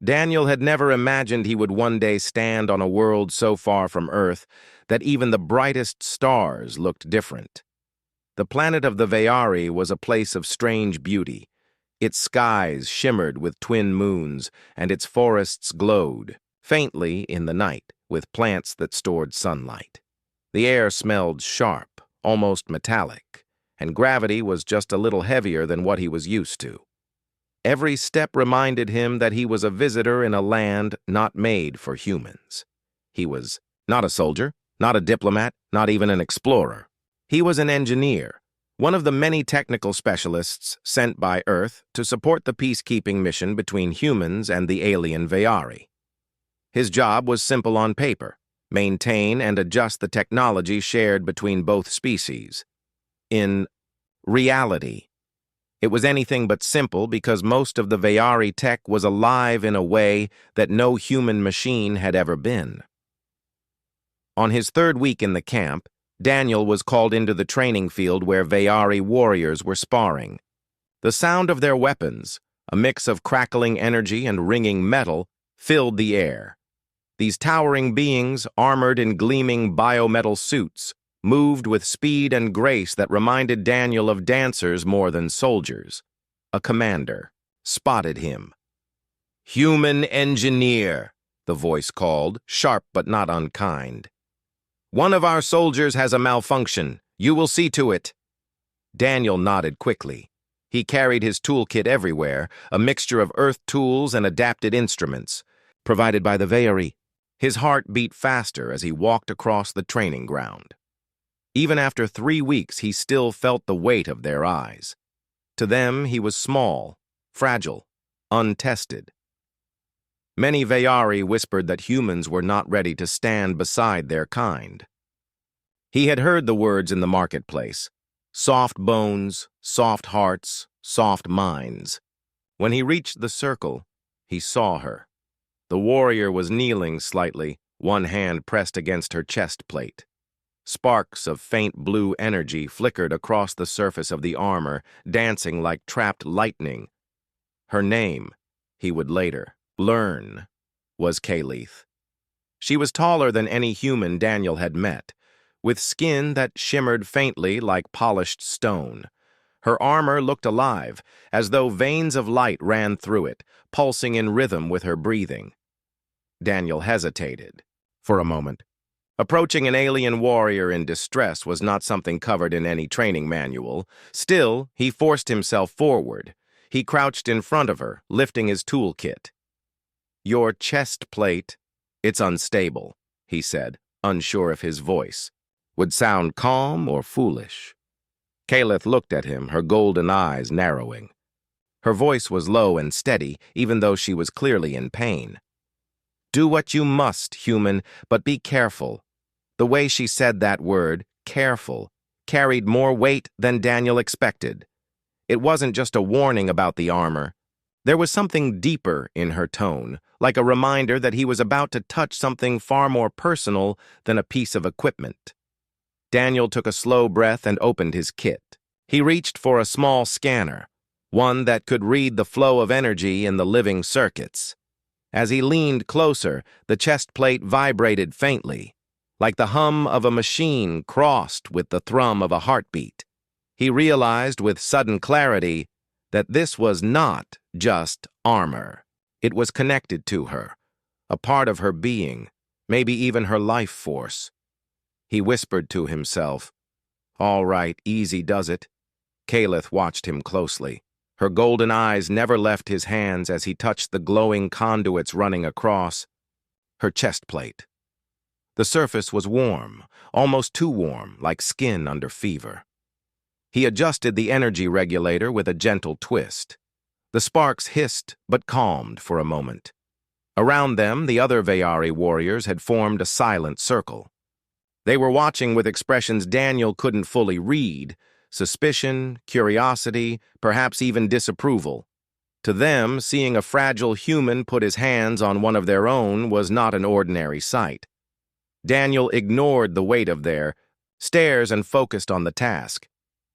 Daniel had never imagined he would one day stand on a world so far from Earth that even the brightest stars looked different. The planet of the Veyari was a place of strange beauty. Its skies shimmered with twin moons, and its forests glowed, faintly in the night, with plants that stored sunlight. The air smelled sharp, almost metallic, and gravity was just a little heavier than what he was used to. Every step reminded him that he was a visitor in a land not made for humans. He was not a soldier, not a diplomat, not even an explorer. He was an engineer, one of the many technical specialists sent by Earth to support the peacekeeping mission between humans and the alien Veyari. His job was simple on paper: maintain and adjust the technology shared between both species. In reality, it was anything but simple because most of the Veyari tech was alive in a way that no human machine had ever been. On his third week in the camp, Daniel was called into the training field where Veyari warriors were sparring. The sound of their weapons, a mix of crackling energy and ringing metal, filled the air. These towering beings, armored in gleaming biometal suits, moved with speed and grace that reminded Daniel of dancers more than soldiers. A commander spotted him. "Human engineer," the voice called, sharp but not unkind. "One of our soldiers has a malfunction. You will see to it." Daniel nodded quickly. He carried his toolkit everywhere, a mixture of earth tools and adapted instruments, provided by the Veyari. His heart beat faster as he walked across the training ground. Even after 3 weeks, he still felt the weight of their eyes. To them, he was small, fragile, untested. Many Veyari whispered that humans were not ready to stand beside their kind. He had heard the words in the marketplace: soft bones, soft hearts, soft minds. When he reached the circle, he saw her. The warrior was kneeling slightly, one hand pressed against her chest plate. Sparks of faint blue energy flickered across the surface of the armor, dancing like trapped lightning. Her name, he would later learn, was Kaleith. She was taller than any human Daniel had met, with skin that shimmered faintly like polished stone. Her armor looked alive, as though veins of light ran through it, pulsing in rhythm with her breathing. Daniel hesitated for a moment. Approaching an alien warrior in distress was not something covered in any training manual. Still, he forced himself forward. He crouched in front of her, lifting his toolkit. "Your chest plate, it's unstable," he said, unsure if his voice would sound calm or foolish. Kaleith looked at him, her golden eyes narrowing. Her voice was low and steady, even though she was clearly in pain. "Do what you must, human, but be careful." The way she said that word, careful, carried more weight than Daniel expected. It wasn't just a warning about the armor. There was something deeper in her tone, like a reminder that he was about to touch something far more personal than a piece of equipment. Daniel took a slow breath and opened his kit. He reached for a small scanner, one that could read the flow of energy in the living circuits. As he leaned closer, the chest plate vibrated faintly, like the hum of a machine crossed with the thrum of a heartbeat. He realized with sudden clarity that this was not just armor. It was connected to her, a part of her being, maybe even her life force. He whispered to himself, "All right, easy does it." Kaleith watched him closely. Her golden eyes never left his hands as he touched the glowing conduits running across her chest plate. The surface was warm, almost too warm, like skin under fever. He adjusted the energy regulator with a gentle twist. The sparks hissed but calmed for a moment. Around them, the other Veyari warriors had formed a silent circle. They were watching with expressions Daniel couldn't fully read: suspicion, curiosity, perhaps even disapproval. To them, seeing a fragile human put his hands on one of their own was not an ordinary sight. Daniel ignored the weight of their stares and focused on the task.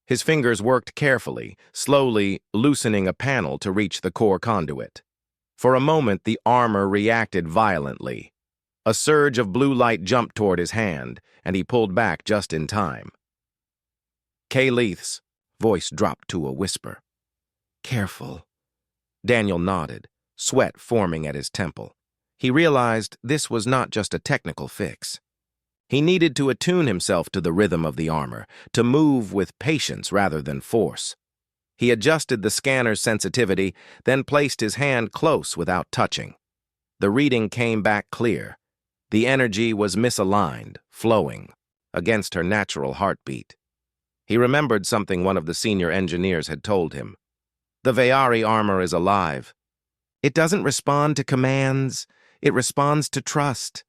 His fingers worked carefully, slowly loosening a panel to reach the core conduit. For a moment, the armor reacted violently. A surge of blue light jumped toward his hand, and he pulled back just in time. Kaleth's voice dropped to a whisper. "Careful." Daniel nodded, sweat forming at his temple. He realized this was not just a technical fix. He needed to attune himself to the rhythm of the armor, to move with patience rather than force. He adjusted the scanner's sensitivity, then placed his hand close without touching. The reading came back clear. The energy was misaligned, flowing, against her natural heartbeat. He remembered something one of the senior engineers had told him. The Veyari armor is alive. It doesn't respond to commands, it responds to trust.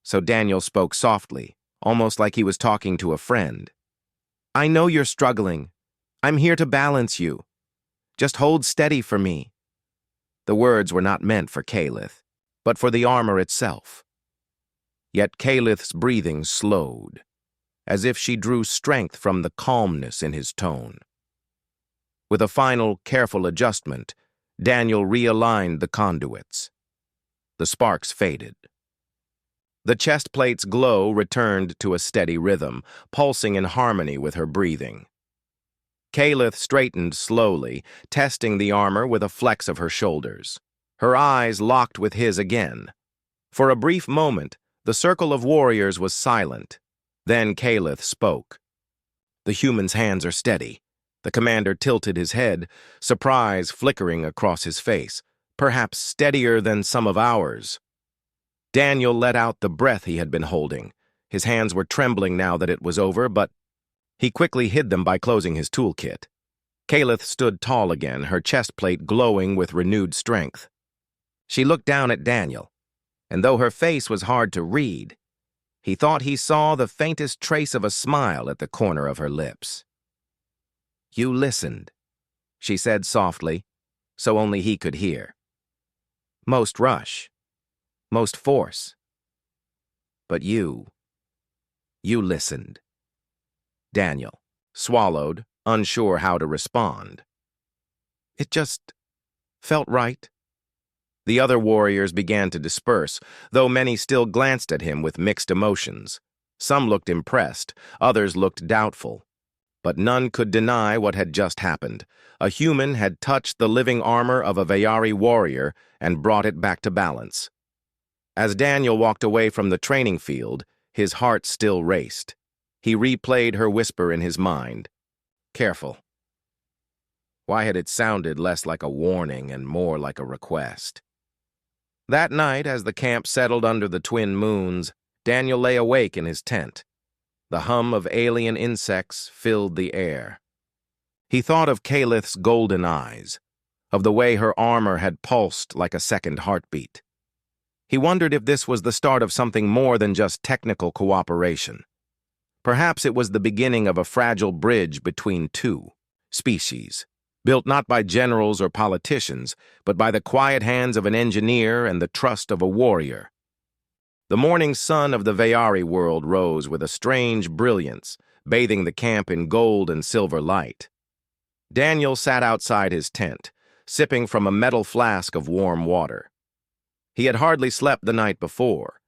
So Daniel spoke softly, almost like he was talking to a friend. "I know you're struggling. I'm here to balance you. Just hold steady for me." The words were not meant for Kaleth, but for the armor itself. Yet Kaleth's breathing slowed, as if she drew strength from the calmness in his tone. With a final, careful adjustment, Daniel realigned the conduits. The sparks faded. The chest plate's glow returned to a steady rhythm, pulsing in harmony with her breathing. Kaleth straightened slowly, testing the armor with a flex of her shoulders. Her eyes locked with his again. For a brief moment, the circle of warriors was silent. Then Kaleth spoke. "The human's hands are steady." The commander tilted his head, surprise flickering across his face. "Perhaps steadier than some of ours." Daniel let out the breath he had been holding. His hands were trembling now that it was over, but he quickly hid them by closing his toolkit. Kaleth stood tall again, her chest plate glowing with renewed strength. She looked down at Daniel, and though her face was hard to read, he thought he saw the faintest trace of a smile at the corner of her lips. "You listened," she said softly, so only he could hear. "Most rush. Most force. But you listened." Daniel swallowed, unsure how to respond. "It just felt right." The other warriors began to disperse, though many still glanced at him with mixed emotions. Some looked impressed, others looked doubtful. But none could deny what had just happened. A human had touched the living armor of a Veyari warrior and brought it back to balance. As Daniel walked away from the training field, his heart still raced. He replayed her whisper in his mind. "Careful." Why had it sounded less like a warning and more like a request? That night, as the camp settled under the twin moons, Daniel lay awake in his tent. The hum of alien insects filled the air. He thought of Kaleth's golden eyes, of the way her armor had pulsed like a second heartbeat. He wondered if this was the start of something more than just technical cooperation. Perhaps it was the beginning of a fragile bridge between two species, built not by generals or politicians, but by the quiet hands of an engineer and the trust of a warrior. The morning sun of the Veyari world rose with a strange brilliance, bathing the camp in gold and silver light. Daniel sat outside his tent, sipping from a metal flask of warm water. He had hardly slept the night before.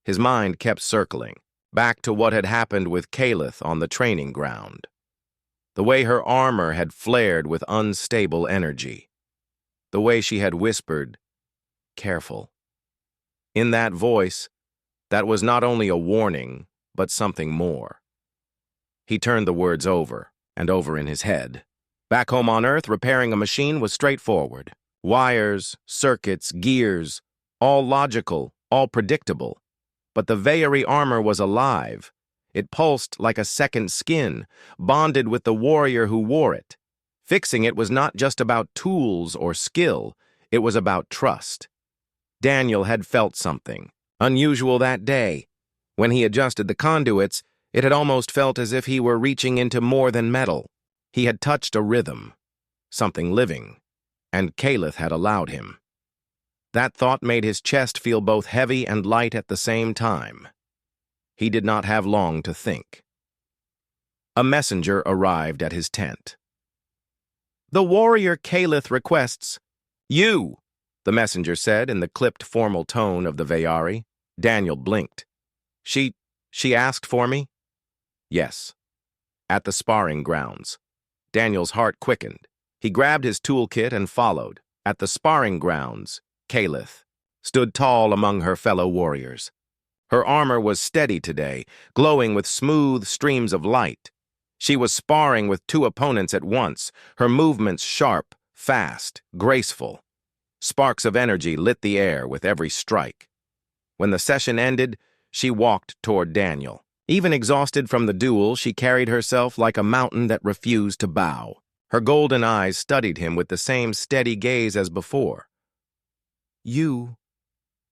His mind kept circling, back to what had happened with Kaleth on the training ground. The way her armor had flared with unstable energy. The way she had whispered, "Careful." In that voice, that was not only a warning, but something more. He turned the words over and over in his head. Back home on Earth, repairing a machine was straightforward. Wires, circuits, gears, all logical, all predictable. But the Veyari armor was alive. It pulsed like a second skin, bonded with the warrior who wore it. Fixing it was not just about tools or skill, it was about trust. Daniel had felt something unusual that day. When he adjusted the conduits, it had almost felt as if he were reaching into more than metal. He had touched a rhythm, something living, and Kaleth had allowed him. That thought made his chest feel both heavy and light at the same time. He did not have long to think. A messenger arrived at his tent. "The warrior Kaleth requests you," the messenger said in the clipped formal tone of the Veyari. Daniel blinked. She asked for me? Yes. At the sparring grounds. Daniel's heart quickened. He grabbed his toolkit and followed. At the sparring grounds, Kalith stood tall among her fellow warriors. Her armor was steady today, glowing with smooth streams of light. She was sparring with two opponents at once, her movements sharp, fast, graceful. Sparks of energy lit the air with every strike. When the session ended, she walked toward Daniel. Even exhausted from the duel, she carried herself like a mountain that refused to bow. Her golden eyes studied him with the same steady gaze as before. "You,"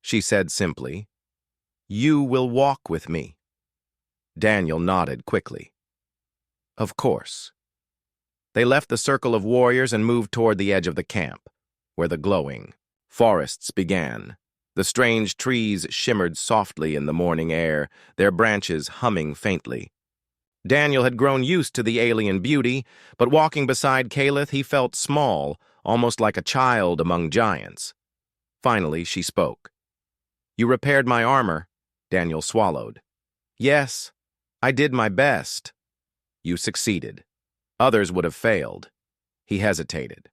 she said simply, "you will walk with me." Daniel nodded quickly. Of course. They left the circle of warriors and moved toward the edge of the camp, where the glowing forests began. The strange trees shimmered softly in the morning air, their branches humming faintly. Daniel had grown used to the alien beauty, but walking beside Kalith, he felt small, almost like a child among giants. Finally, she spoke. "You repaired my armor," Daniel swallowed. "Yes, I did my best." "You succeeded. Others would have failed." He hesitated.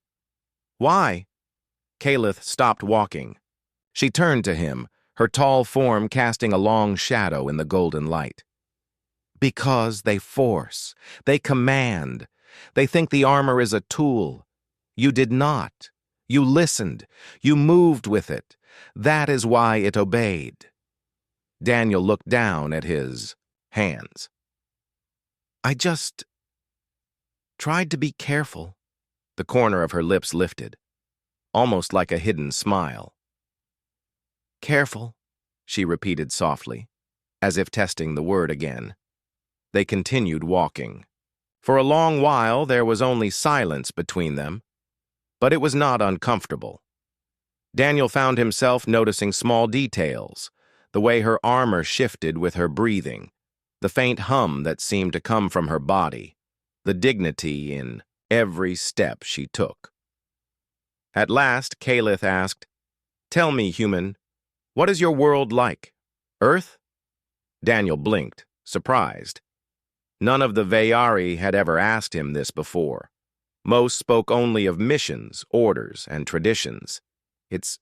"Why?" Kalith stopped walking. She turned to him, her tall form casting a long shadow in the golden light. "Because they force, they command. They think the armor is a tool. You did not. You listened. You moved with it. That is why it obeyed." Daniel looked down at his hands. "I just tried to be careful." The corner of her lips lifted, almost like a hidden smile. "Careful," she repeated softly, as if testing the word again. They continued walking. For a long while there was only silence between them, but it was not uncomfortable. Daniel found himself noticing small details, the way her armor shifted with her breathing, the faint hum that seemed to come from her body, the dignity in every step she took. At last, Kalith asked, "Tell me, human, what is your world like? Earth?" Daniel blinked, surprised. None of the Veyari had ever asked him this before. Most spoke only of missions, orders, and traditions. "It's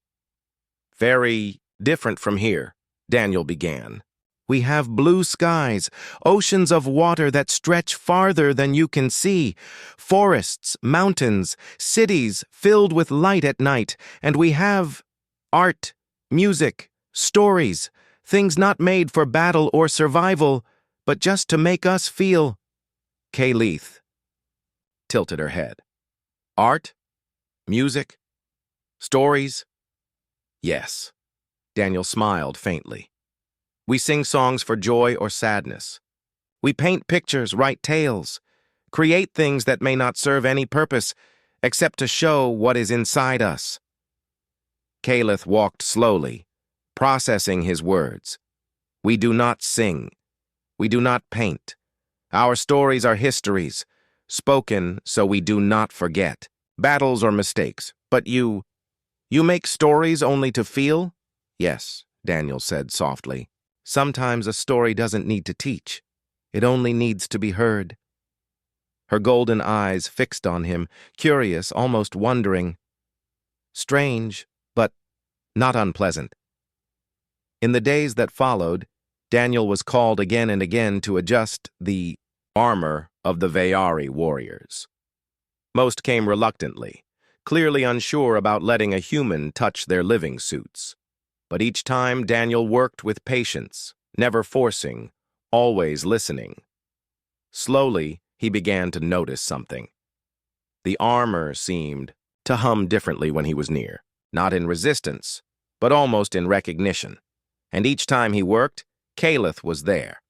very different from here," Daniel began. "We have blue skies, oceans of water that stretch farther than you can see, forests, mountains, cities filled with light at night, and we have art, music, stories, things not made for battle or survival, but just to make us feel." Kalith tilted her head. "Art? Music? Stories?" "Yes." Daniel smiled faintly. "We sing songs for joy or sadness. We paint pictures, write tales, create things that may not serve any purpose except to show what is inside us." Kalith walked slowly, processing his words. "We do not sing. We do not paint. Our stories are histories, spoken so we do not forget, battles or mistakes. But you make stories only to feel?" "Yes," Daniel said softly. "Sometimes a story doesn't need to teach. It only needs to be heard." Her golden eyes fixed on him, curious, almost wondering. Strange, but not unpleasant. In the days that followed, Daniel was called again and again to adjust the armor of the Veyari warriors. Most came reluctantly, clearly unsure about letting a human touch their living suits. But each time Daniel worked with patience, never forcing, always listening. Slowly, he began to notice something. The armor seemed to hum differently when he was near, not in resistance, but almost in recognition. And each time he worked, Kalith was there.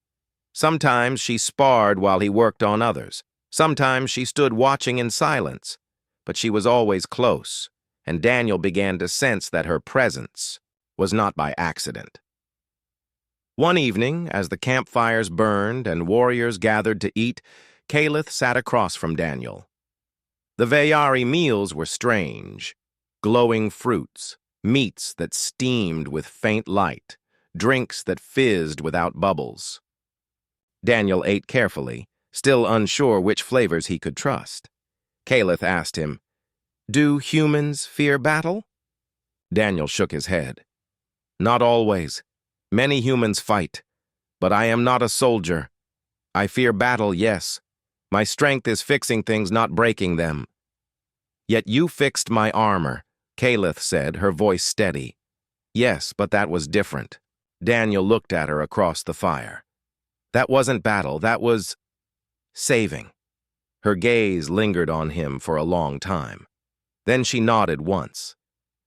Sometimes she sparred while he worked on others. Sometimes she stood watching in silence, but she was always close, and Daniel began to sense that her presence was not by accident. One evening, as the campfires burned and warriors gathered to eat, Kalith sat across from Daniel. The Veyari meals were strange. Glowing fruits, meats that steamed with faint light, drinks that fizzed without bubbles. Daniel ate carefully, still unsure which flavors he could trust. Caliph asked him, "Do humans fear battle?" Daniel shook his head. "Not always. Many humans fight, but I am not a soldier. I fear battle, yes. My strength is fixing things, not breaking them." "Yet you fixed my armor," Caliph said, her voice steady. "Yes, but that was different." Daniel looked at her across the fire. "That wasn't battle, that was saving." Her gaze lingered on him for a long time. Then she nodded once.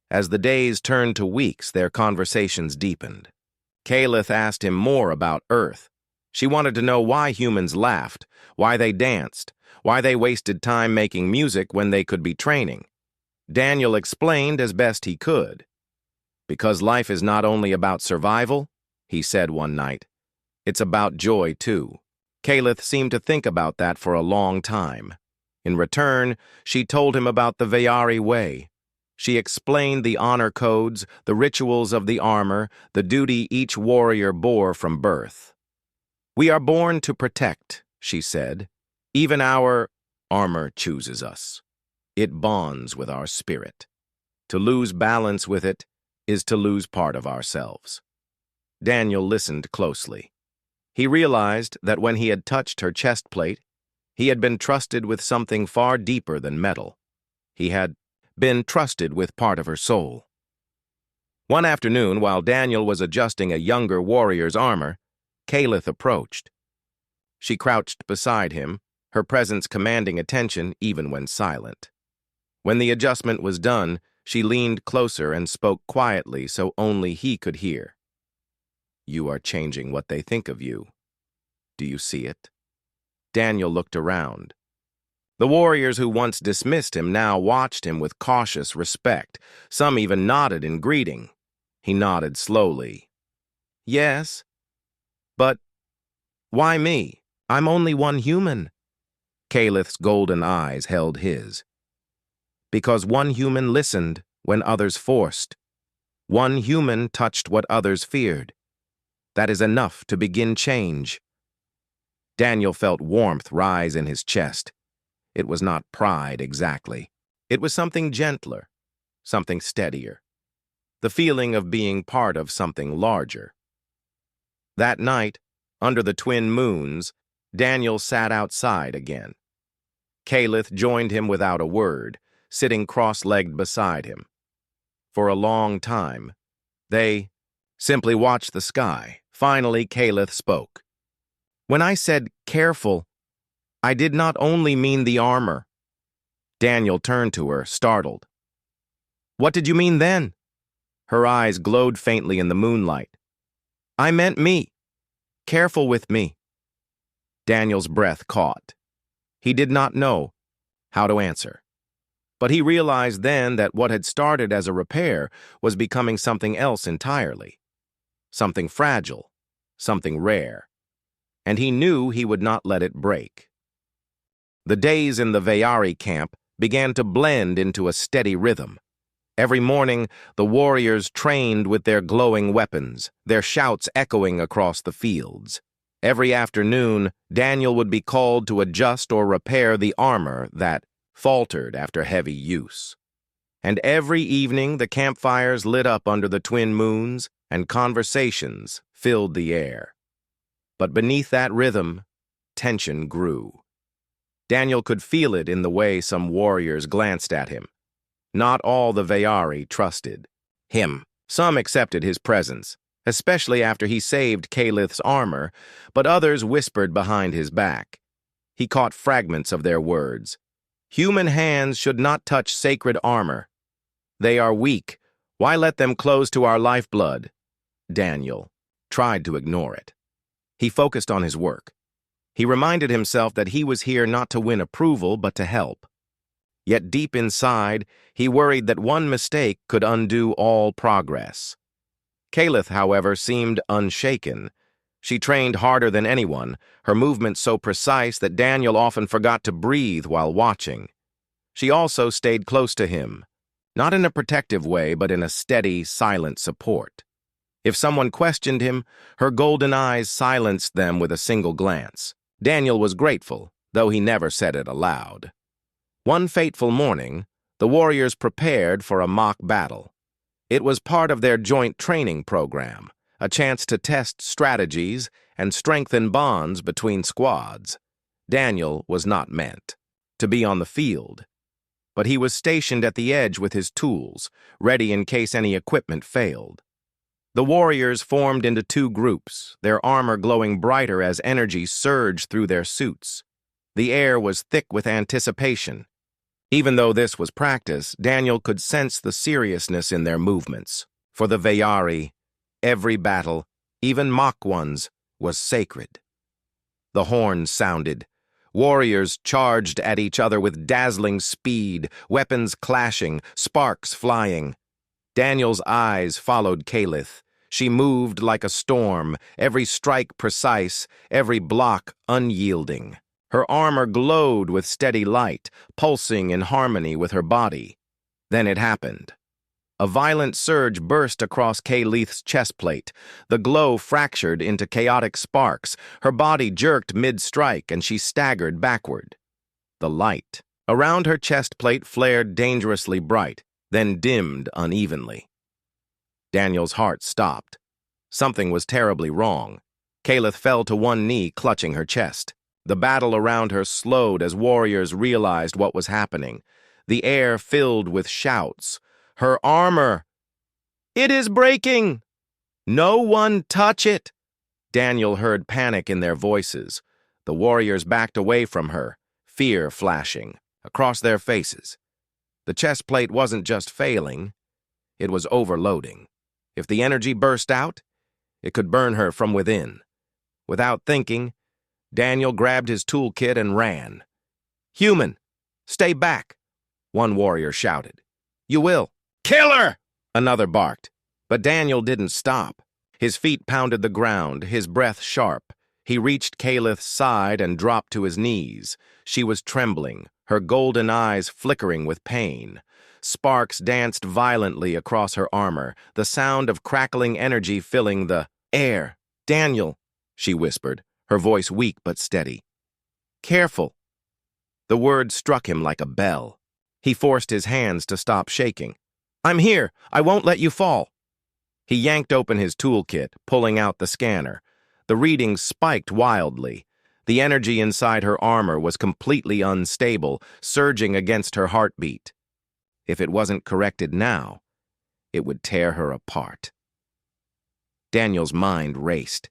As the days turned to weeks, their conversations deepened. Caliph asked him more about Earth. She wanted to know why humans laughed, why they danced, why they wasted time making music when they could be training. Daniel explained as best he could. "Because life is not only about survival," he said one night. "It's about joy, too." Caliph seemed to think about that for a long time. In return, she told him about the Veyari way. She explained the honor codes, the rituals of the armor, the duty each warrior bore from birth. "We are born to protect," she said. "Even our armor chooses us. It bonds with our spirit. To lose balance with it is to lose part of ourselves." Daniel listened closely. He realized that when he had touched her chest plate, he had been trusted with something far deeper than metal. He had been trusted with part of her soul. One afternoon, while Daniel was adjusting a younger warrior's armor, Caliph approached. She crouched beside him, her presence commanding attention even when silent. When the adjustment was done, she leaned closer and spoke quietly so only he could hear. "You are changing what they think of you. Do you see it?" Daniel looked around. The warriors who once dismissed him now watched him with cautious respect. Some even nodded in greeting. He nodded slowly. "Yes, but why me? I'm only one human." Caliph's golden eyes held his. "Because one human listened when others forced. One human touched what others feared. That is enough to begin change." Daniel felt warmth rise in his chest. It was not pride exactly. It was something gentler, something steadier. The feeling of being part of something larger. That night, under the twin moons, Daniel sat outside again. Caliph joined him without a word, sitting cross-legged beside him. For a long time, they simply watched the sky. Finally, Caliph spoke. "When I said careful, I did not only mean the armor." Daniel turned to her, startled. "What did you mean then?" Her eyes glowed faintly in the moonlight. "I meant me. Careful with me." Daniel's breath caught. He did not know how to answer. But he realized then that what had started as a repair was becoming something else entirely. Something fragile, something rare. And he knew he would not let it break. The days in the Veyari camp began to blend into a steady rhythm. Every morning, the warriors trained with their glowing weapons, their shouts echoing across the fields. Every afternoon, Daniel would be called to adjust or repair the armor that faltered after heavy use. And every evening, the campfires lit up under the twin moons, and conversations filled the air. But beneath that rhythm, tension grew. Daniel could feel it in the way some warriors glanced at him. Not all the Veyari trusted him. Some accepted his presence, especially after he saved Caliph's armor, but others whispered behind his back. He caught fragments of their words. "Human hands should not touch sacred armor. They are weak. Why let them close to our lifeblood?" Daniel tried to ignore it. He focused on his work. He reminded himself that he was here not to win approval, but to help. Yet deep inside, he worried that one mistake could undo all progress. Caliph, however, seemed unshaken. She trained harder than anyone, her movements so precise that Daniel often forgot to breathe while watching. She also stayed close to him, not in a protective way, but in a steady, silent support. If someone questioned him, her golden eyes silenced them with a single glance. Daniel was grateful, though he never said it aloud. One fateful morning, the warriors prepared for a mock battle. It was part of their joint training program, a chance to test strategies and strengthen bonds between squads. Daniel was not meant to be on the field, but he was stationed at the edge with his tools, ready in case any equipment failed. The warriors formed into two groups, their armor glowing brighter as energy surged through their suits. The air was thick with anticipation. Even though this was practice, Daniel could sense the seriousness in their movements. For the Veyari, every battle, even mock ones, was sacred. The horns sounded. Warriors charged at each other with dazzling speed, weapons clashing, sparks flying. Daniel's eyes followed Kalith. She moved like a storm, every strike precise, every block unyielding. Her armor glowed with steady light, pulsing in harmony with her body. Then it happened. A violent surge burst across Kalith's chestplate. The glow fractured into chaotic sparks. Her body jerked mid-strike, and she staggered backward. The light around her chestplate flared dangerously bright, then dimmed unevenly. Daniel's heart stopped. Something was terribly wrong. Kalith fell to one knee, clutching her chest. The battle around her slowed as warriors realized what was happening. The air filled with shouts. Her armor! It is breaking! No one touch it! Daniel heard panic in their voices. The warriors backed away from her, fear flashing across their faces. The chestplate wasn't just failing, it was overloading. If the energy burst out, it could burn her from within. Without thinking, Daniel grabbed his toolkit and ran. "Human, stay back," one warrior shouted. "You will." "Kill her!" another barked. But Daniel didn't stop. His feet pounded the ground, his breath sharp. He reached Kalith's side and dropped to his knees. She was trembling, her golden eyes flickering with pain. Sparks danced violently across her armor, the sound of crackling energy filling the air. "Daniel," she whispered, her voice weak but steady. "Careful." The word struck him like a bell. He forced his hands to stop shaking. "I'm here. I won't let you fall." He yanked open his toolkit, pulling out the scanner. The readings spiked wildly. The energy inside her armor was completely unstable, surging against her heartbeat. If it wasn't corrected now, it would tear her apart. Daniel's mind raced.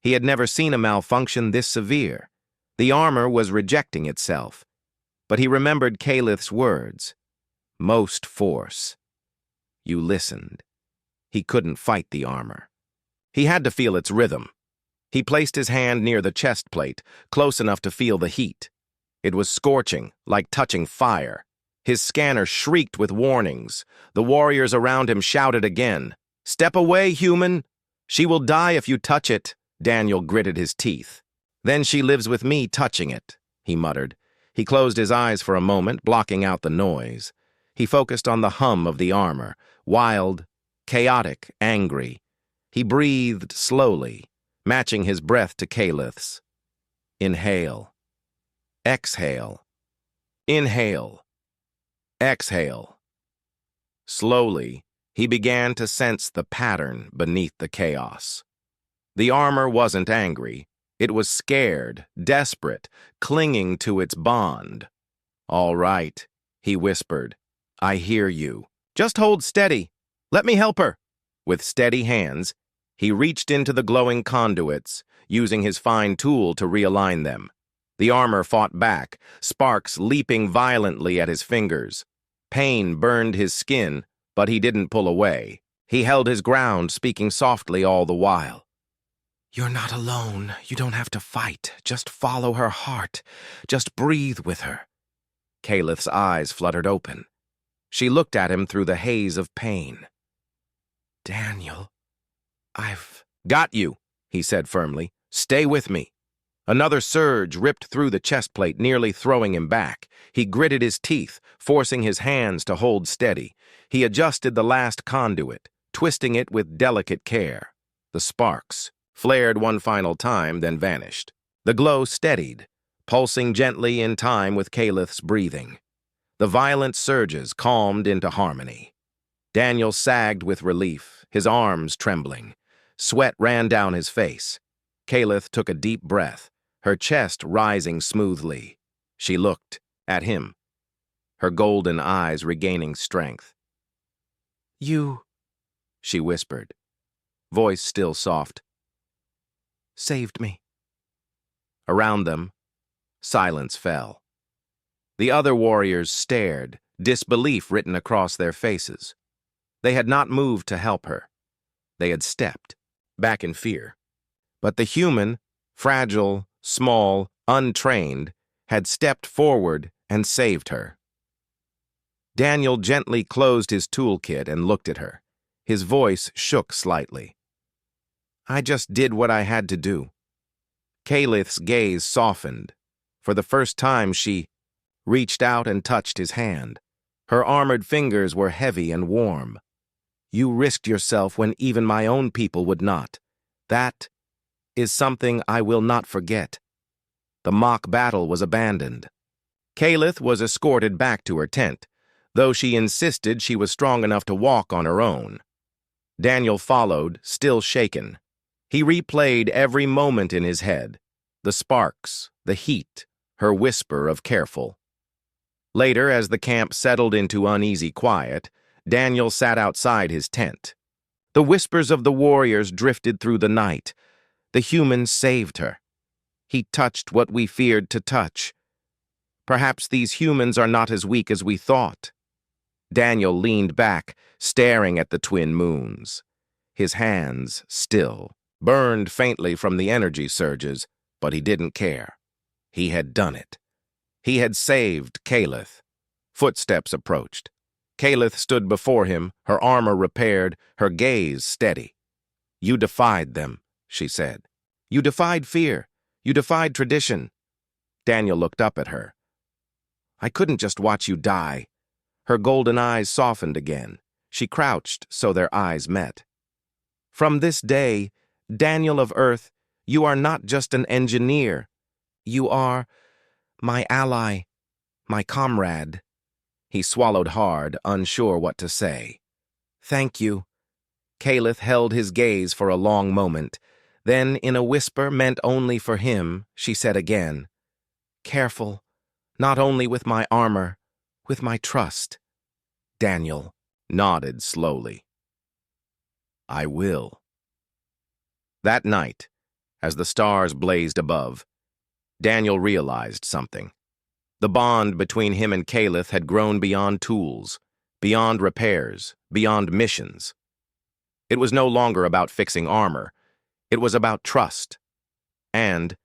He had never seen a malfunction this severe. The armor was rejecting itself. But he remembered Kalith's words. Most force. You listened. He couldn't fight the armor. He had to feel its rhythm. He placed his hand near the chest plate, close enough to feel the heat. It was scorching, like touching fire. His scanner shrieked with warnings. The warriors around him shouted again. "Step away, human! She will die if you touch it." Daniel gritted his teeth. "Then she lives with me touching it," he muttered. He closed his eyes for a moment, blocking out the noise. He focused on the hum of the armor, wild, chaotic, angry. He breathed slowly, matching his breath to Kalith's. Inhale. Exhale. Inhale. Exhale. Slowly, he began to sense the pattern beneath the chaos. The armor wasn't angry. It was scared, desperate, clinging to its bond. "All right," he whispered. "I hear you. Just hold steady. Let me help her." With steady hands, he reached into the glowing conduits, using his fine tool to realign them. The armor fought back, sparks leaping violently at his fingers. Pain burned his skin, but he didn't pull away. He held his ground, speaking softly all the while. "You're not alone. You don't have to fight. Just follow her heart. Just breathe with her." Kalith's eyes fluttered open. She looked at him through the haze of pain. "Daniel, I've got you," he said firmly. "Stay with me." Another surge ripped through the chestplate, nearly throwing him back. He gritted his teeth, forcing his hands to hold steady. He adjusted the last conduit, twisting it with delicate care. The sparks flared one final time, then vanished. The glow steadied, pulsing gently in time with Calith's breathing. The violent surges calmed into harmony. Daniel sagged with relief, his arms trembling. Sweat ran down his face. Calith took a deep breath, her chest rising smoothly. She looked at him, her golden eyes regaining strength. "You," she whispered, voice still soft, "saved me." Around them, silence fell. The other warriors stared, disbelief written across their faces. They had not moved to help her. They had stepped back in fear. But the human, fragile, small, untrained, had stepped forward and saved her. Daniel gently closed his toolkit and looked at her. His voice shook slightly. "I just did what I had to do." Calith's gaze softened. For the first time, she reached out and touched his hand. Her armored fingers were heavy and warm. "You risked yourself when even my own people would not. That is something I will not forget." The mock battle was abandoned. Calith was escorted back to her tent, though she insisted she was strong enough to walk on her own. Daniel followed, still shaken. He replayed every moment in his head, the sparks, the heat, her whisper of careful. Later, as the camp settled into uneasy quiet, Daniel sat outside his tent. The whispers of the warriors drifted through the night. The humans saved her. He touched what we feared to touch. Perhaps these humans are not as weak as we thought. Daniel leaned back, staring at the twin moons. His hands, still, burned faintly from the energy surges, but he didn't care. He had done it. He had saved Calith. Footsteps approached. Calith stood before him, her armor repaired, her gaze steady. "You defied them," she said. "You defied fear. You defied tradition." Daniel looked up at her. "I couldn't just watch you die." Her golden eyes softened again. She crouched so their eyes met. "From this day, Daniel of Earth, you are not just an engineer. You are my ally, my comrade." He swallowed hard, unsure what to say. "Thank you." Calith held his gaze for a long moment. Then, in a whisper meant only for him, she said again, "Careful, not only with my armor, with my trust." Daniel nodded slowly. "I will." That night, as the stars blazed above, Daniel realized something. The bond between him and Calith had grown beyond tools, beyond repairs, beyond missions. It was no longer about fixing armor. It was about trust. And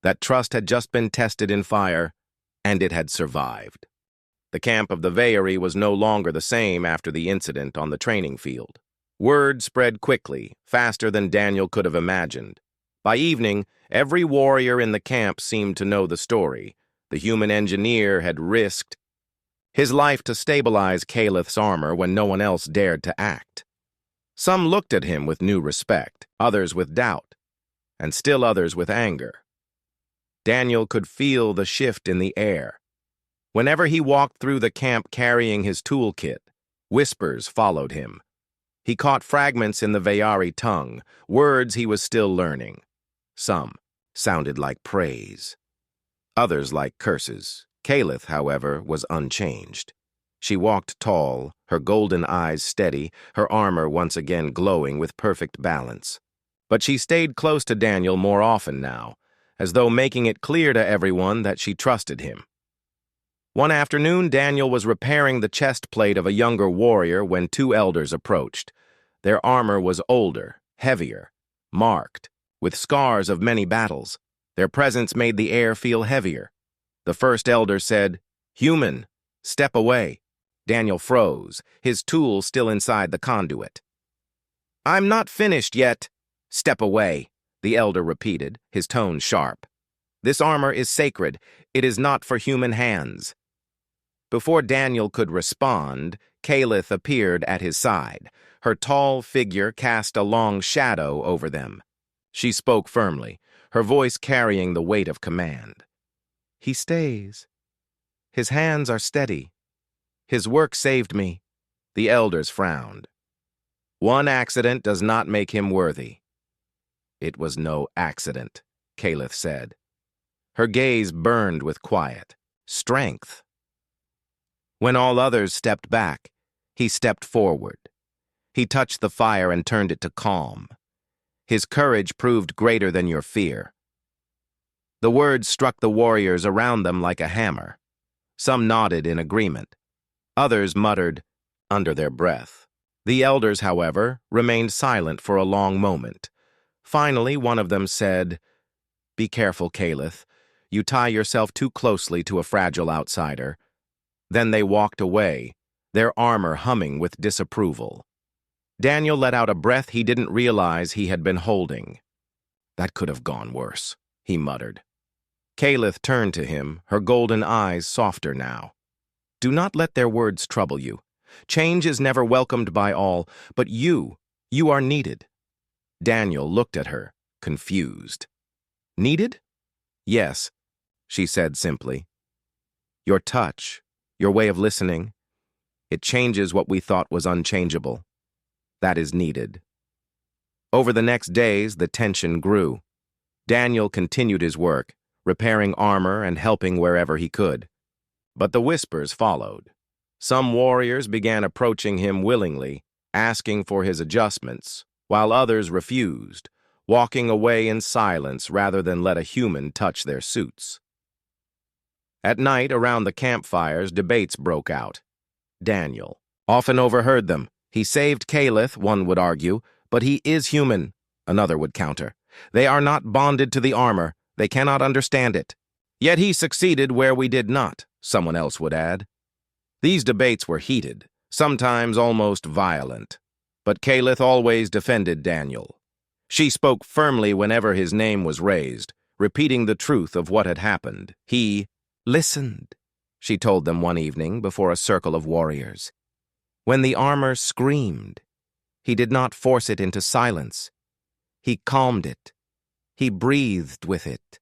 that trust had just been tested in fire, and it had survived. The camp of the Veyari was no longer the same after the incident on the training field. Word spread quickly, faster than Daniel could have imagined. By evening, every warrior in the camp seemed to know the story. The human engineer had risked his life to stabilize Calith's armor when no one else dared to act. Some looked at him with new respect, others with doubt, and still others with anger. Daniel could feel the shift in the air. Whenever he walked through the camp carrying his toolkit, whispers followed him. He caught fragments in the Veyari tongue, words he was still learning. Some sounded like praise, others like curses. Calith, however, was unchanged. She walked tall, her golden eyes steady, her armor once again glowing with perfect balance. But she stayed close to Daniel more often now, as though making it clear to everyone that she trusted him. One afternoon, Daniel was repairing the chest plate of a younger warrior when two elders approached. Their armor was older, heavier, marked, with scars of many battles. Their presence made the air feel heavier. The first elder said, "Human, step away." Daniel froze, his tool still inside the conduit. "I'm not finished yet." "Step away," the elder repeated, his tone sharp. This armor is sacred. It is not for human hands." Before Daniel could respond, Calith appeared at his side. Her tall figure cast a long shadow over them. She spoke firmly, her voice carrying the weight of command. "He stays. His hands are steady. His work saved me." The elders frowned. "One accident does not make him worthy." "It was no accident," Calith said. Her gaze burned with quiet strength. When all others stepped back, he stepped forward. He touched the fire and turned it to calm. His courage proved greater than your fear. The words struck the warriors around them like a hammer. Some nodded in agreement. Others muttered under their breath. The elders, however, remained silent for a long moment. Finally, one of them said, "Be careful, Calith. You tie yourself too closely to a fragile outsider." Then they walked away, their armor humming with disapproval. Daniel let out a breath he didn't realize he had been holding. "That could have gone worse," he muttered. Calith turned to him, her golden eyes softer now. "Do not let their words trouble you. Change is never welcomed by all, but you are needed." Daniel looked at her, confused. "Needed?" "Yes," she said simply. "Your touch, your way of listening, it changes what we thought was unchangeable. That is needed." Over the next days, the tension grew. Daniel continued his work, repairing armor and helping wherever he could. But the whispers followed. Some warriors began approaching him willingly, asking for his adjustments, while others refused, walking away in silence rather than let a human touch their suits. At night, around the campfires, debates broke out. Daniel often overheard them. "He saved Calith," one would argue, "but he is human," another would counter. "They are not bonded to the armor. They cannot understand it." "Yet he succeeded where we did not," someone else would add. These debates were heated, sometimes almost violent. But Calith always defended Daniel. She spoke firmly whenever his name was raised, repeating the truth of what had happened. He listened, she told them one evening before a circle of warriors. When the armor screamed, he did not force it into silence. He calmed it. He breathed with it.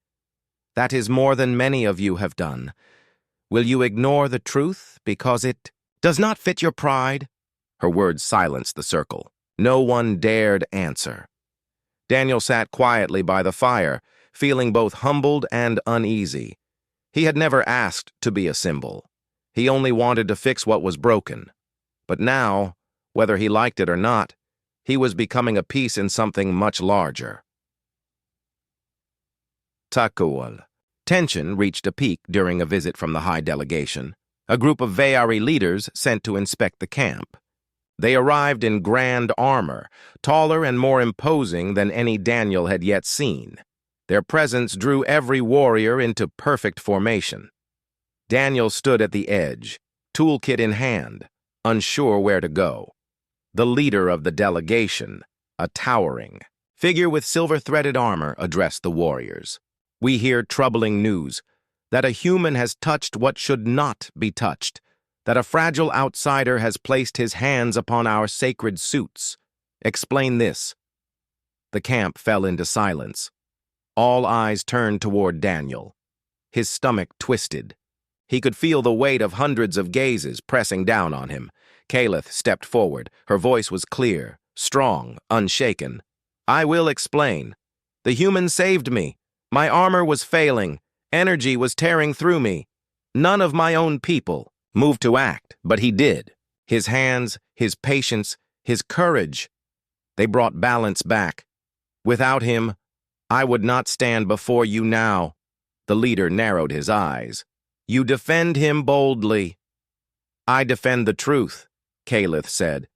That is more than many of you have done. Will you ignore the truth because it does not fit your pride? Her words silenced the circle. No one dared answer. Daniel sat quietly by the fire, feeling both humbled and uneasy. He had never asked to be a symbol. He only wanted to fix what was broken. But now, whether he liked it or not, he was becoming a piece in something much larger. Takual. Tension reached a peak during a visit from the high delegation, a group of Veari leaders sent to inspect the camp. They arrived in grand armor, taller and more imposing than any Daniel had yet seen. Their presence drew every warrior into perfect formation. Daniel stood at the edge, toolkit in hand, unsure where to go. The leader of the delegation, a towering figure with silver-threaded armor, addressed the warriors. "We hear troubling news, that a human has touched what should not be touched, that a fragile outsider has placed his hands upon our sacred suits. Explain this." The camp fell into silence. All eyes turned toward Daniel. His stomach twisted. He could feel the weight of hundreds of gazes pressing down on him. Calith stepped forward. Her voice was clear, strong, unshaken. "I will explain. The human saved me. My armor was failing. Energy was tearing through me. None of my own people moved to act, but he did. His hands, his patience, his courage. They brought balance back. Without him, I would not stand before you now." The leader narrowed his eyes. "You defend him boldly." "I defend the truth," Calith said.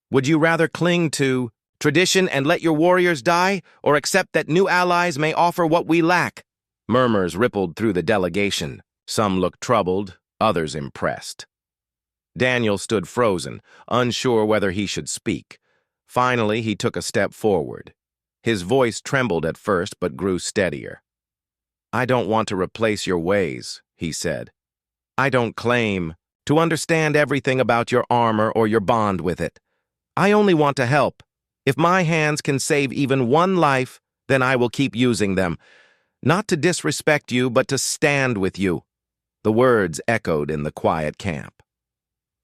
"Would you rather cling to tradition and let your warriors die, or accept that new allies may offer what we lack?" Murmurs rippled through the delegation. Some looked troubled, others impressed. Daniel stood frozen, unsure whether he should speak. Finally, he took a step forward. His voice trembled at first but grew steadier. I don't want to replace your ways, he said. I don't claim to understand everything about your armor or your bond with it. I only want to help. If my hands can save even one life, then I will keep using them. Not to disrespect you, but to stand with you. The words echoed in the quiet camp.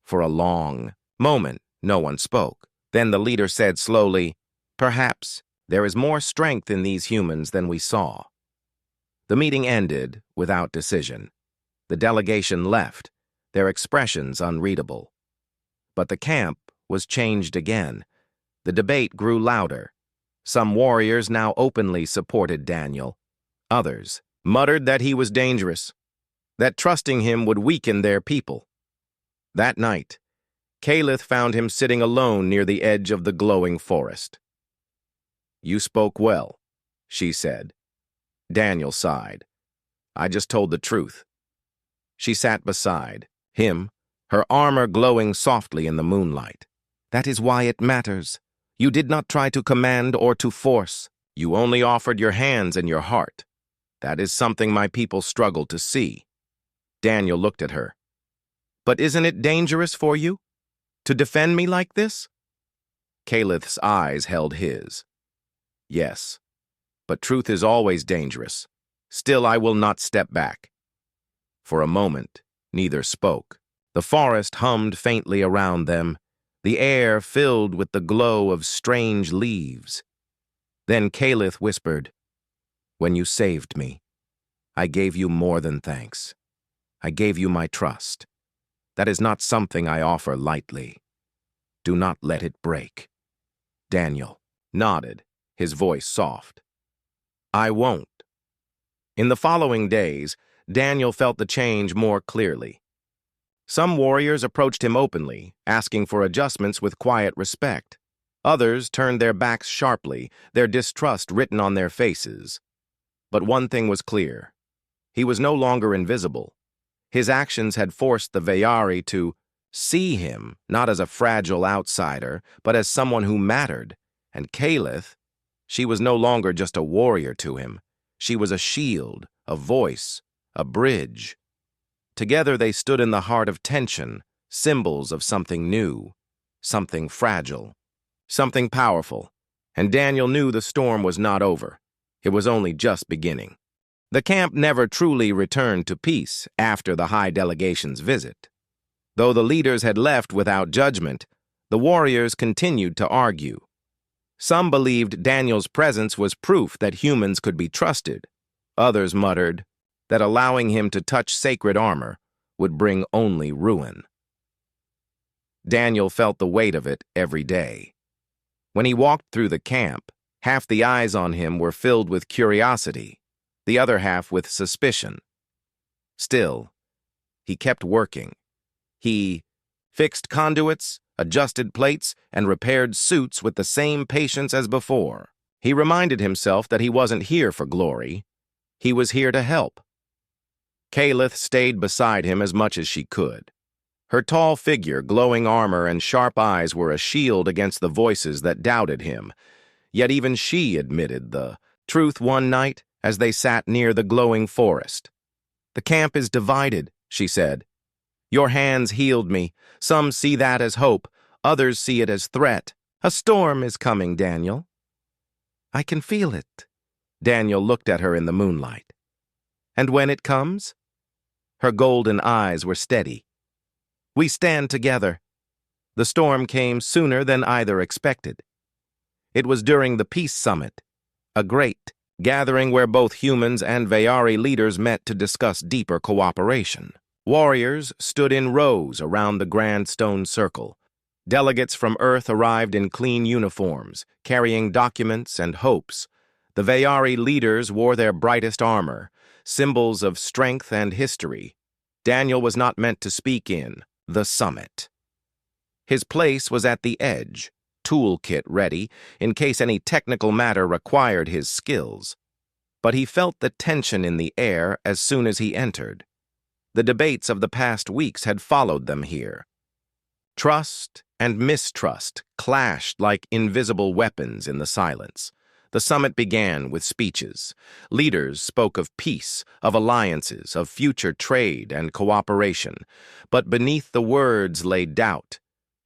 For a long moment, no one spoke. Then the leader said slowly, "Perhaps there is more strength in these humans than we saw." The meeting ended without decision. The delegation left, their expressions unreadable. But the camp was changed again. The debate grew louder. Some warriors now openly supported Daniel. Others muttered that he was dangerous, that trusting him would weaken their people. That night, Calith found him sitting alone near the edge of the glowing forest. "You spoke well," she said. Daniel sighed. "I just told the truth." She sat beside him, her armor glowing softly in the moonlight. "That is why it matters. You did not try to command or to force. You only offered your hands and your heart. That is something my people struggle to see." Daniel looked at her. "But isn't it dangerous for you to defend me like this?" Calith's eyes held his. "Yes, but truth is always dangerous. Still, I will not step back." For a moment, neither spoke. The forest hummed faintly around them, the air filled with the glow of strange leaves. Then Calith whispered, "When you saved me, I gave you more than thanks. I gave you my trust. That is not something I offer lightly. Do not let it break." Daniel nodded, his voice soft. "I won't." In the following days, Daniel felt the change more clearly. Some warriors approached him openly, asking for adjustments with quiet respect. Others turned their backs sharply, their distrust written on their faces. But one thing was clear. He was no longer invisible. His actions had forced the Veyari to see him not as a fragile outsider, but as someone who mattered. And Calith, she was no longer just a warrior to him. She was a shield, a voice, a bridge. Together they stood in the heart of tension, symbols of something new, something fragile, something powerful. And Daniel knew the storm was not over. It was only just beginning. The camp never truly returned to peace after the high delegation's visit. Though the leaders had left without judgment, the warriors continued to argue. Some believed Daniel's presence was proof that humans could be trusted. Others muttered that allowing him to touch sacred armor would bring only ruin. Daniel felt the weight of it every day. When he walked through the camp, half the eyes on him were filled with curiosity, the other half with suspicion. Still, he kept working. He fixed conduits, adjusted plates, and repaired suits with the same patience as before. He reminded himself that he wasn't here for glory. He was here to help. Calith stayed beside him as much as she could. Her tall figure, glowing armor, and sharp eyes were a shield against the voices that doubted him. Yet even she admitted the truth one night as they sat near the glowing forest. "The camp is divided," she said. "Your hands healed me. Some see that as hope. Others see it as threat. A storm is coming, Daniel." "I can feel it." Daniel looked at her in the moonlight. "And when it comes?" Her golden eyes were steady. "We stand together." The storm came sooner than either expected. It was during the Peace Summit, a great gathering where both humans and Veyari leaders met to discuss deeper cooperation. Warriors stood in rows around the grand stone circle. Delegates from Earth arrived in clean uniforms, carrying documents and hopes. The Veyari leaders wore their brightest armor, symbols of strength and history. Daniel was not meant to speak in the summit. His place was at the edge, toolkit ready, in case any technical matter required his skills. But he felt the tension in the air as soon as he entered. The debates of the past weeks had followed them here. Trust and mistrust clashed like invisible weapons in the silence. The summit began with speeches. Leaders spoke of peace, of alliances, of future trade and cooperation. But beneath the words lay doubt.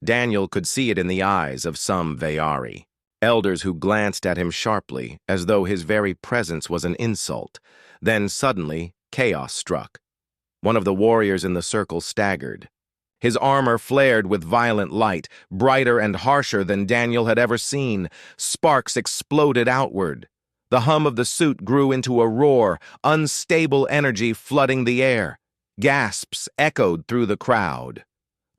Daniel could see it in the eyes of some Veyari. Elders who glanced at him sharply, as though his very presence was an insult. Then suddenly, chaos struck. One of the warriors in the circle staggered. His armor flared with violent light, brighter and harsher than Daniel had ever seen. Sparks exploded outward. The hum of the suit grew into a roar, unstable energy flooding the air. Gasps echoed through the crowd.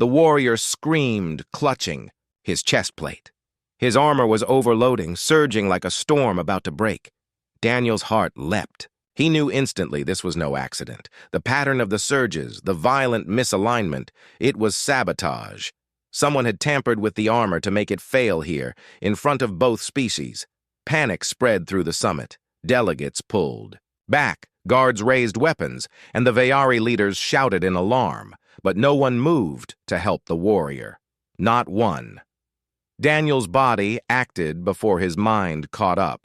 The warrior screamed, clutching his chestplate. His armor was overloading, surging like a storm about to break. Daniel's heart leapt. He knew instantly this was no accident. The pattern of the surges, the violent misalignment, it was sabotage. Someone had tampered with the armor to make it fail here, in front of both species. Panic spread through the summit. Delegates pulled. Back, guards raised weapons, and the Veyari leaders shouted in alarm. But no one moved to help the warrior. Not one. Daniel's body acted before his mind caught up.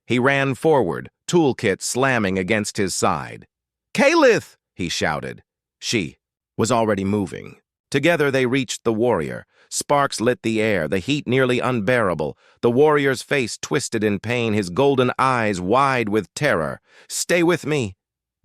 He ran forward, toolkit slamming against his side. "Calith!" he shouted. She was already moving. Together they reached the warrior. Sparks lit the air, the heat nearly unbearable. The warrior's face twisted in pain, his golden eyes wide with terror. "Stay with me,"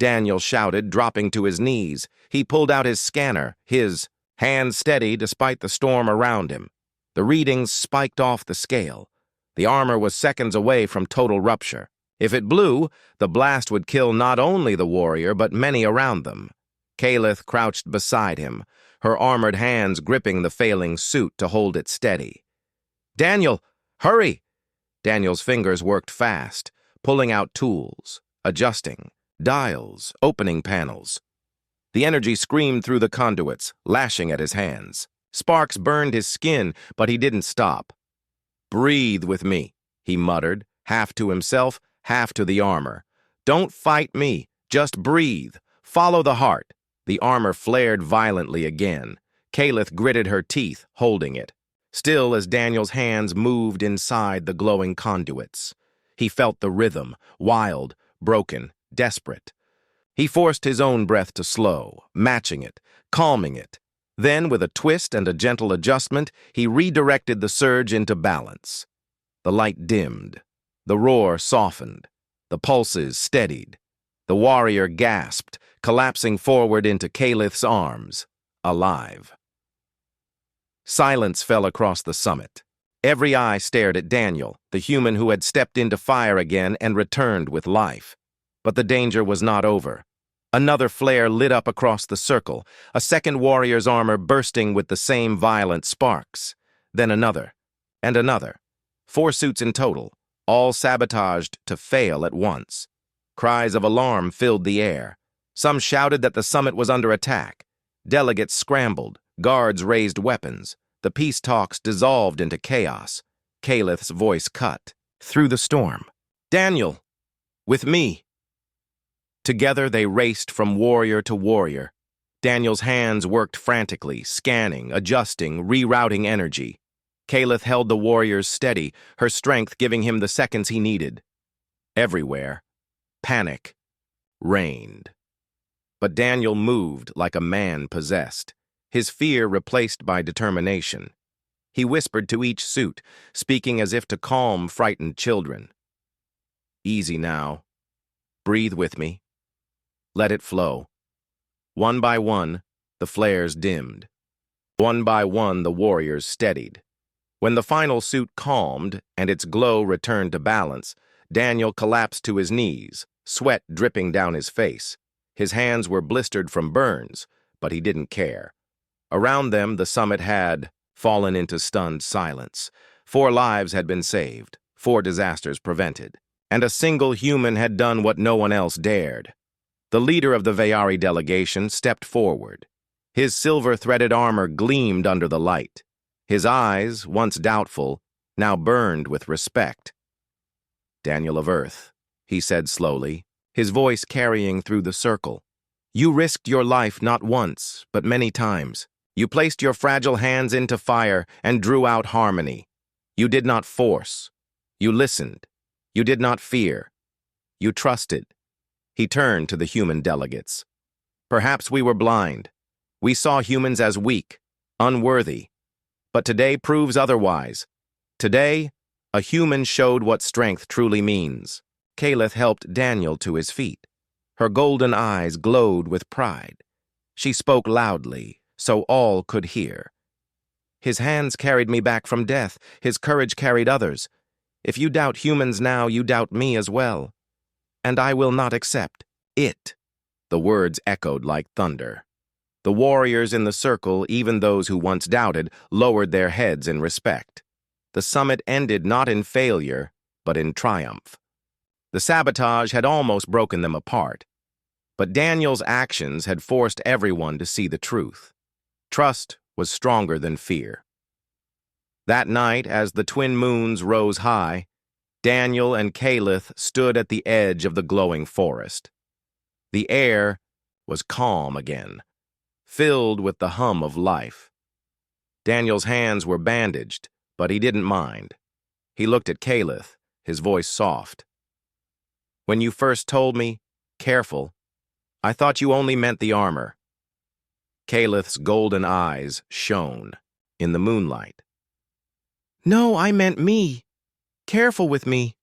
Daniel shouted, dropping to his knees. He pulled out his scanner, his hand steady despite the storm around him. The readings spiked off the scale. The armor was seconds away from total rupture. If it blew, the blast would kill not only the warrior, but many around them. Calith crouched beside him, her armored hands gripping the failing suit to hold it steady. "Daniel, hurry!" Daniel's fingers worked fast, pulling out tools, adjusting, dials, opening panels. The energy screamed through the conduits, lashing at his hands. Sparks burned his skin, but he didn't stop. "Breathe with me," he muttered, half to himself, half to the armor. "Don't fight me, just breathe. Follow the heart." The armor flared violently again. Calith gritted her teeth, holding it. Still as Daniel's hands moved inside the glowing conduits. He felt the rhythm, wild, broken, desperate. He forced his own breath to slow, matching it, calming it. Then, with a twist and a gentle adjustment, he redirected the surge into balance. The light dimmed. The roar softened. The pulses steadied. The warrior gasped, collapsing forward into Calith's arms, alive. Silence fell across the summit. Every eye stared at Daniel, the human who had stepped into fire again and returned with life. But the danger was not over. Another flare lit up across the circle, a second warrior's armor bursting with the same violent sparks. Then another, and another. 4 suits in total, all sabotaged to fail at once. Cries of alarm filled the air. Some shouted that the summit was under attack. Delegates scrambled, guards raised weapons. The peace talks dissolved into chaos. Calith's voice cut through the storm. "Daniel, with me." Together they raced from warrior to warrior. Daniel's hands worked frantically, scanning, adjusting, rerouting energy. Calith held the warriors steady, her strength giving him the seconds he needed. Everywhere, panic reigned. But Daniel moved like a man possessed, his fear replaced by determination. He whispered to each suit, speaking as if to calm frightened children. "Easy now. Breathe with me. Let it flow." One by one, the flares dimmed. One by one, the warriors steadied. When the final suit calmed and its glow returned to balance, Daniel collapsed to his knees, sweat dripping down his face. His hands were blistered from burns, but he didn't care. Around them, the summit had fallen into stunned silence. 4 lives had been saved, 4 disasters prevented, and a single human had done what no one else dared. The leader of the Veyari delegation stepped forward. His silver-threaded armor gleamed under the light. His eyes, once doubtful, now burned with respect. "Daniel of Earth," he said slowly, his voice carrying through the circle. "You risked your life not once, but many times. You placed your fragile hands into fire and drew out harmony. You did not force. You listened. You did not fear. You trusted. He turned to the human delegates. Perhaps we were blind. We saw humans as weak, unworthy. But today proves otherwise. Today, a human showed what strength truly means. Kalith helped Daniel to his feet. Her golden eyes glowed with pride. She spoke loudly, so all could hear. His hands carried me back from death. His courage carried others. If you doubt humans now, you doubt me as well. And I will not accept it. The words echoed like thunder. The warriors in the circle, even those who once doubted, lowered their heads in respect. The summit ended not in failure, but in triumph. The sabotage had almost broken them apart. But Daniel's actions had forced everyone to see the truth. Trust was stronger than fear. That night, as the twin moons rose high, Daniel and Kalith stood at the edge of the glowing forest. The air was calm again, filled with the hum of life. Daniel's hands were bandaged, but he didn't mind. He looked at Kalith, his voice soft. When you first told me, careful, I thought you only meant the armor. Kalith's golden eyes shone in the moonlight. No, I meant me. Careful with me.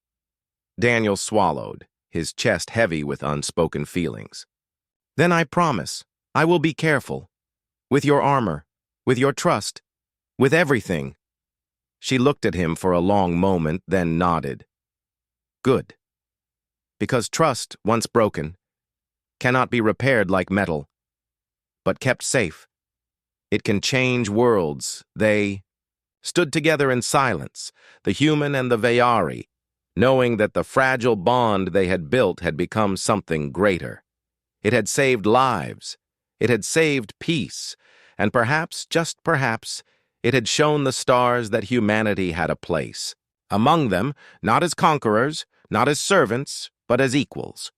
Daniel swallowed, his chest heavy with unspoken feelings. Then I promise, I will be careful. With your armor, with your trust, with everything. She looked at him for a long moment, then nodded. Good. Because trust, once broken, cannot be repaired like metal, but kept safe. It can change worlds. They stood together in silence, the human and the Veyari, knowing that the fragile bond they had built had become something greater. It had saved lives. It had saved peace. And perhaps, just perhaps, it had shown the stars that humanity had a place. Among them, not as conquerors, not as servants, but as equals.